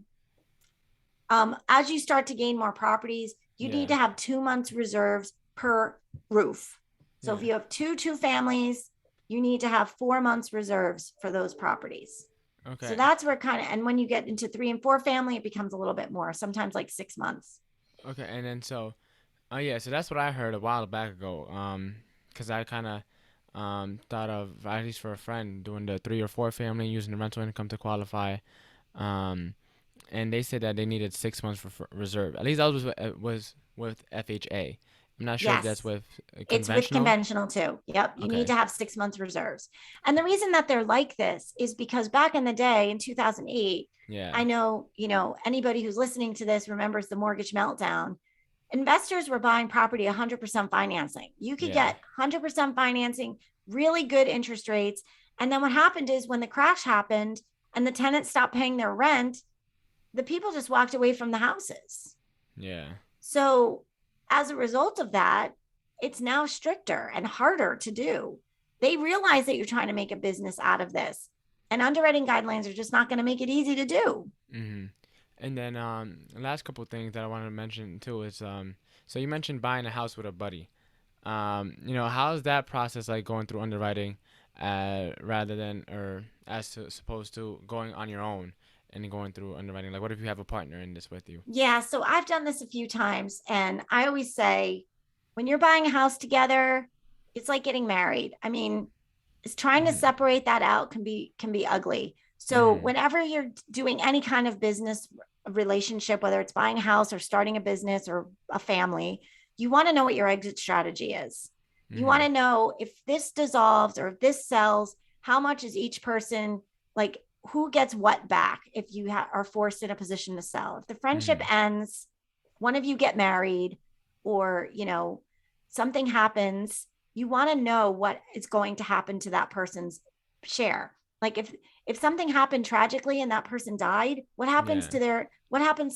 you start to gain more properties, you need Yeah. to have 2 months reserves per roof. So if Yeah. you have two families, you need to have 4 months reserves for those properties. So Okay. that's where kind of, and when you get into 3 and 4 family, it becomes a little bit more, sometimes like 6 months. Okay. And then so, oh yeah, so that's what I heard a while back ago. Cause I kind of thought of at least for a friend doing the 3 or 4 family using the rental income to qualify. Um, and they said that they needed 6 months for reserve. At least that was with FHA. I'm not sure if that's Yes. with It's with conventional. conventional too. Yep. You need Okay. to have 6 months reserves. And the reason that they're like this is because back in the day in 2008, Yeah. I know, anybody who's listening to this remembers the mortgage meltdown. Investors were buying property 100% financing. You could Yeah. get 100% financing, really good interest rates. And then what happened is when the crash happened and the tenants stopped paying their rent, the people just walked away from the houses. Yeah. So, as a result of that, it's now stricter and harder to do. They realize that you're trying to make a business out of this, and underwriting guidelines are just not going to make it easy to do. Mm-hmm. And then the last couple of things that I wanted to mention too is so you mentioned buying a house with a buddy. How's that process like going through underwriting, rather than or as to supposed to going on your own and going through underwriting? Like, what if you have a partner in this with you? Yeah, so I've done this a few times, and I always say when you're buying a house together, it's like getting married. I mean, it's trying to Mm-hmm. separate that out can be ugly. So Mm-hmm. whenever you're doing any kind of business relationship, whether it's buying a house or starting a business or a family, you want to know what your exit strategy is. You want Mm-hmm. to know if this dissolves or if this sells, how much is each person, like who gets what back if you are forced in a position to sell. If the friendship Mm-hmm. ends, one of you get married, or something happens, you want to know what is going to happen to that person's share. Like if something happened tragically and that person died, Yeah. what happens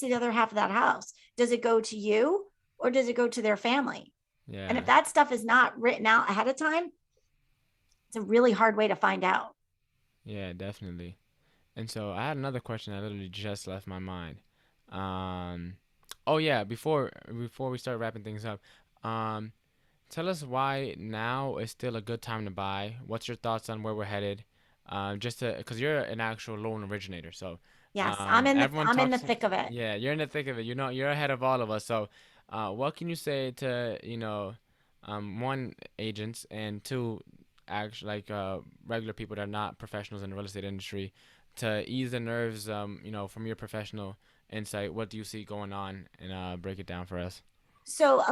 to the other half of that house? Does it go to you or does it go to their family? And if Yeah. that stuff is not written out ahead of time, it's a really hard way to find out. Yeah. Definitely. And so I had another question that literally just left my mind. Um, oh yeah, before we start wrapping things up, um, tell us why now is still a good time to buy. What's your thoughts on where we're headed? Just to, because you're an actual loan originator, so Yes, I'm in the everyone I'm in the talks. thick of it. Yeah, you're in the thick of it. You're ahead of all of us. So, what can you say to one agents and two, actually like regular people that are not professionals in the real estate industry, to ease the nerves? From your professional insight, what do you see going on, and break it down for us. So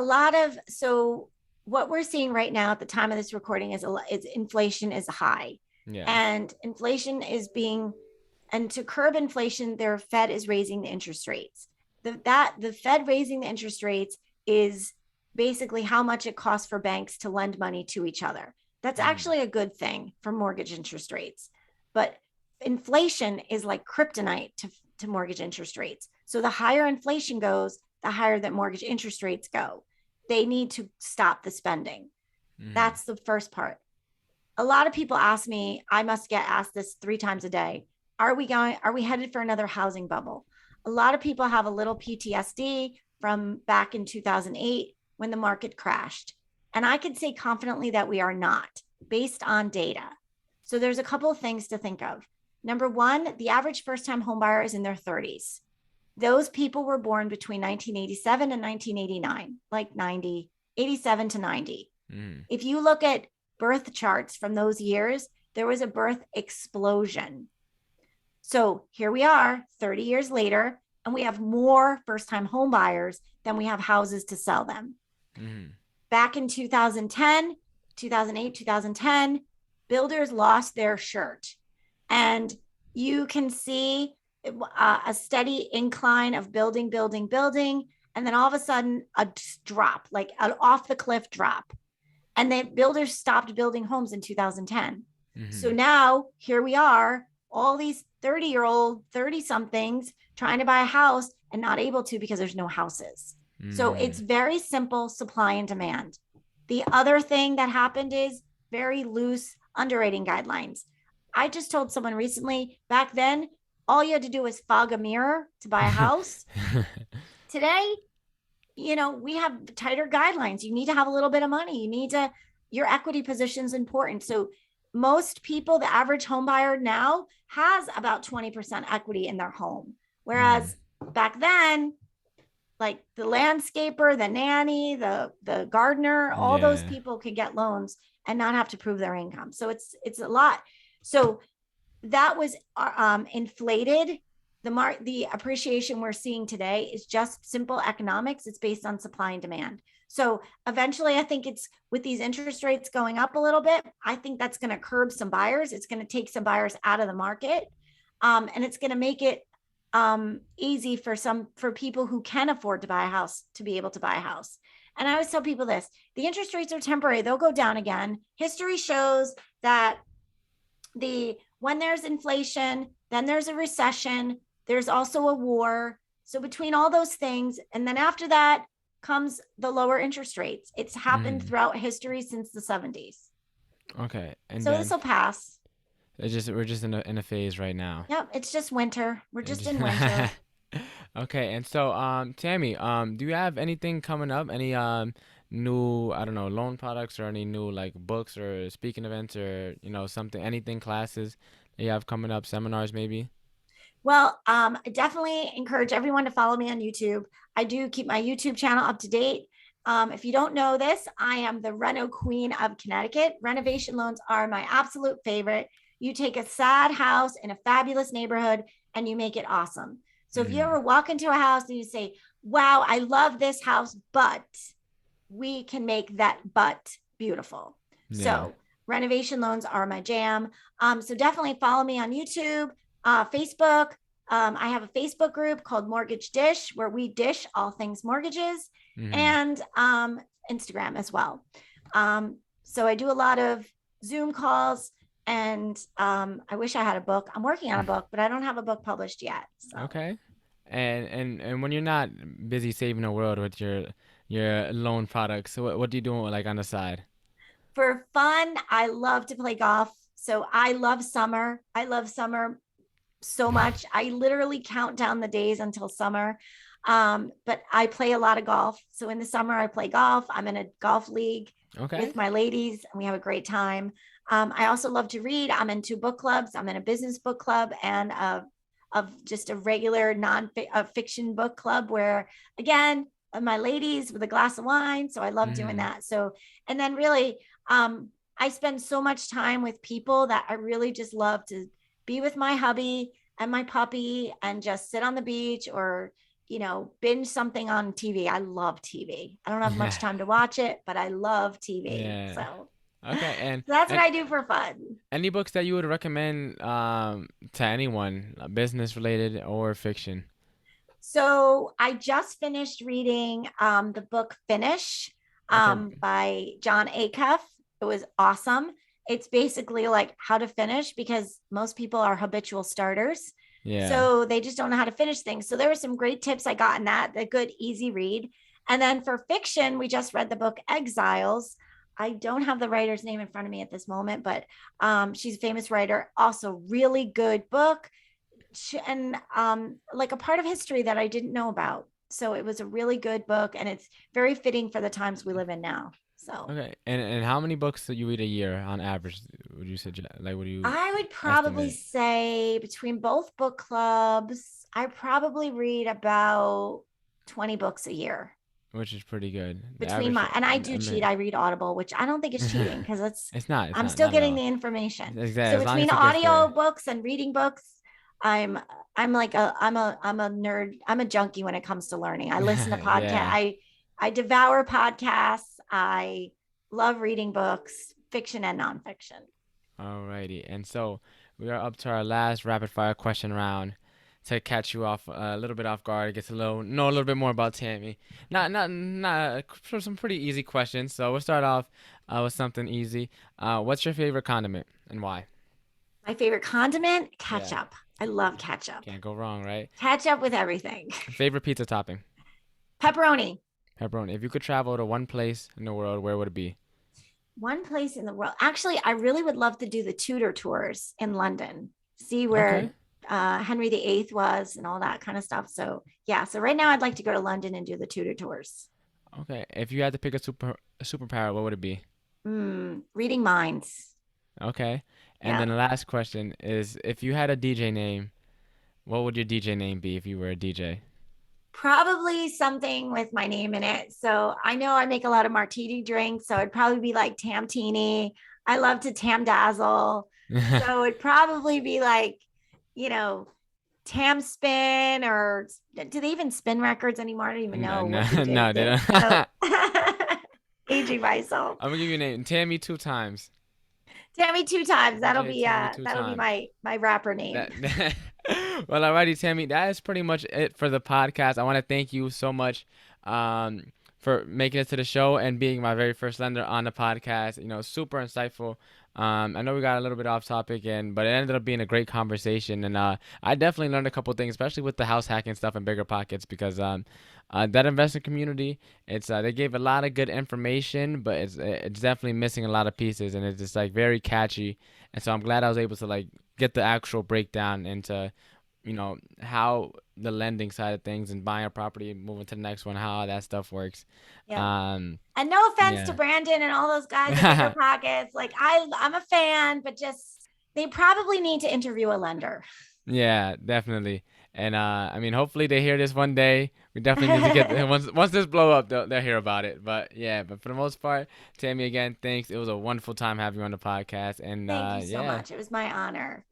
what we're seeing right now at the time of this recording is inflation is high, Yeah. and inflation is being, and to curb inflation, their Fed is raising the interest rates. The Fed raising the interest rates is basically how much it costs for banks to lend money to each other. That's Mm-hmm. actually a good thing for mortgage interest rates, but inflation is like kryptonite to mortgage interest rates. So the higher inflation goes, the higher that mortgage interest rates go. They need to stop the spending. Mm-hmm. That's the first part. A lot of people ask me, I must get asked this 3 times a day. Are we headed for another housing bubble? A lot of people have a little PTSD from back in 2008 when the market crashed. And I could say confidently that we are not, based on data. So there's a couple of things to think of. Number one, the average first time homebuyer is in their 30s. Those people were born between 1987 and 1989, like 87 to 90. Mm-hmm. If you look at birth charts from those years, there was a birth explosion. So here we are 30 years later, and we have more first time home buyers than we have houses to sell them. Mm-hmm. Back in 2010, 2008, 2010, builders lost their shirt. And you can see a steady incline of building, building, building. And then all of a sudden, a drop, like an off the cliff drop. And the builders stopped building homes in 2010. So Mm-hmm. now here we are, all these 30-year-old, 30 somethings trying to buy a house, and not able to because there's no houses. So it's Mm. very simple supply and demand. The other thing that happened is very loose underwriting guidelines. I just told someone recently, back then, all you had to do was fog a mirror to buy a house. Today, we have tighter guidelines. You need to have a little bit of money. Your equity position is important. So most people, the average home buyer now has about 20% equity in their home. Mm. Whereas back then, like the landscaper, the nanny, the gardener, all those Yeah. people could get loans and not have to prove their income. So it's a lot. So that was inflated. The appreciation we're seeing today is just simple economics. It's based on supply and demand. So eventually, I think it's with these interest rates going up a little bit, I think that's going to curb some buyers. It's going to take some buyers out of the market, and it's going to make it easy for people who can afford to buy a house to be able to buy a house. And I always tell people this: the interest rates are temporary; they'll go down again. History shows that when there's inflation, then there's a recession, there's also a war. So between all those things, and then after that comes the lower interest rates. It's happened Mm. throughout history since the 70s. Okay. And So this then will pass. we're just in a phase right now. Yep, it's just winter. We're It just just- in winter. Okay, and so Tammie, do you have anything coming up? Any new, I don't know, loan products or any new like books or speaking events or something, anything classes that you have coming up, seminars maybe? Well, I definitely encourage everyone to follow me on YouTube. I do keep my YouTube channel up to date. If you don't know this, I am the Reno Queen of Connecticut. Renovation loans are my absolute favorite. You take a sad house in a fabulous neighborhood and you make it awesome. So if you Mm. ever walk into a house and you say, wow, I love this house, but we can make that but beautiful. Yeah. So renovation loans are my jam. So definitely follow me on YouTube, Facebook. I have a Facebook group called Mortgage Dish where we dish all things mortgages, Hmm. and Instagram as well. So I do a lot of Zoom calls, and I wish I had a book. I'm working on a book, but I don't have a book published yet. So Okay. And when you're not busy saving the world with your loan products, so what do you do like on the side? for fun, I love to play golf. So I love summer. I love summer so much. I literally count down the days until summer. But I play a lot of golf. So in the summer, I play golf. I'm in a golf league Okay. with my ladies, and we have a great time. I also love to read. I'm in two book clubs. I'm in a business book club and of just a regular non-fiction book club where, again, my ladies with a glass of wine. So I love doing Hmm. that. So, and then really, I spend so much time with people that I really just love to be with my hubby and my puppy and just sit on the beach or binge something on TV. I love TV. I don't have much time to watch it, but I love TV. Yeah. So Okay. that's what And I do for fun. any books that you would recommend to anyone, business related or fiction? So I just finished reading the book Finish Okay. by John Acuff. It was awesome. It's basically like how to finish because most people are habitual starters. Yeah. So they just don't know how to finish things. So there were some great tips I got in that, the good, easy read. And then for fiction, we just read the book Exiles. I don't have the writer's name in front of me at this moment, but she's a famous writer. Also, really good book and like a part of history that I didn't know about. So it was a really good book, and it's very fitting for the times we live in now. So Okay. And how many books do you read a year on average? Would you suggest? Like, would you I would probably estimate? say between both book clubs, I probably read about 20 books a year Which is pretty good. The between average. and I I do cheat. mean, I read Audible, which I don't think is cheating because it's not. It's I'm not. still Not at getting all. the information. Exactly. So As long between as it gets audio there. books and reading books, I'm I'm a nerd. I'm a junkie when it comes to learning. I listen to podcasts. Yeah. I devour podcasts. I love reading books, fiction and nonfiction. Alrighty. And so we are up to our last rapid fire question round to catch you off a little bit off guard, get to know a little bit more about Tammie. Not for some pretty easy questions. So we'll start off with something easy. What's your favorite condiment and why? My favorite condiment, Yeah, ketchup. I love ketchup. can't go wrong, right? Ketchup with everything. Favorite pizza topping? Pepperoni. Pepperoni. If you could travel to one place in the world, where would it be? One place in the world. Actually, I really would love to do the Tudor tours in London, see Okay. where Henry VIII was and all that kind of stuff. So, yeah. So, right now, I'd like to go to London and do the Tudor tours. Okay. If you had to pick a superpower, what would it be? Reading minds. Okay. And Yeah. then the last question is, if you had a DJ name, what would your DJ name be if you were a DJ? Probably something with my name in it. So, I know I make a lot of martini drinks. So, it'd probably be like Tamtini. I love to tam dazzle. So, it'd probably be like, you know, Tam Spin, or do they even spin records anymore? I don't even No, know no, what DJs no, they do. don't. So I'm aging myself. gonna give you a name. Tammy two times. Tammy two times. DJ Tammy two That'll be times. my rapper name. That, well, alrighty, Tammy. That is pretty much it for the podcast. I want to thank you so much, for making it to the show and being my very first lender on the podcast. Super insightful. I know we got a little bit off topic, but it ended up being a great conversation. And I definitely learned a couple things, especially with the house hacking stuff and bigger pockets, because that investment community, it's they gave a lot of good information, but it's definitely missing a lot of pieces, and it's just like very catchy. And so I'm glad I was able to like get the actual breakdown into how the lending side of things and buying a property and moving to the next one, how that stuff works. Yeah. um And no offense to yeah. Brandon and all those guys at Bigger Pockets. Like I'm a fan, but just they probably need to interview a lender. Yeah, definitely. And I mean, hopefully they hear this one day. We definitely need to get once this blow up, they'll hear about it. But yeah, but for the most part, Tammy, again, thanks. It was a wonderful time having you on the podcast. And Thank you so yeah, much. It was my honor.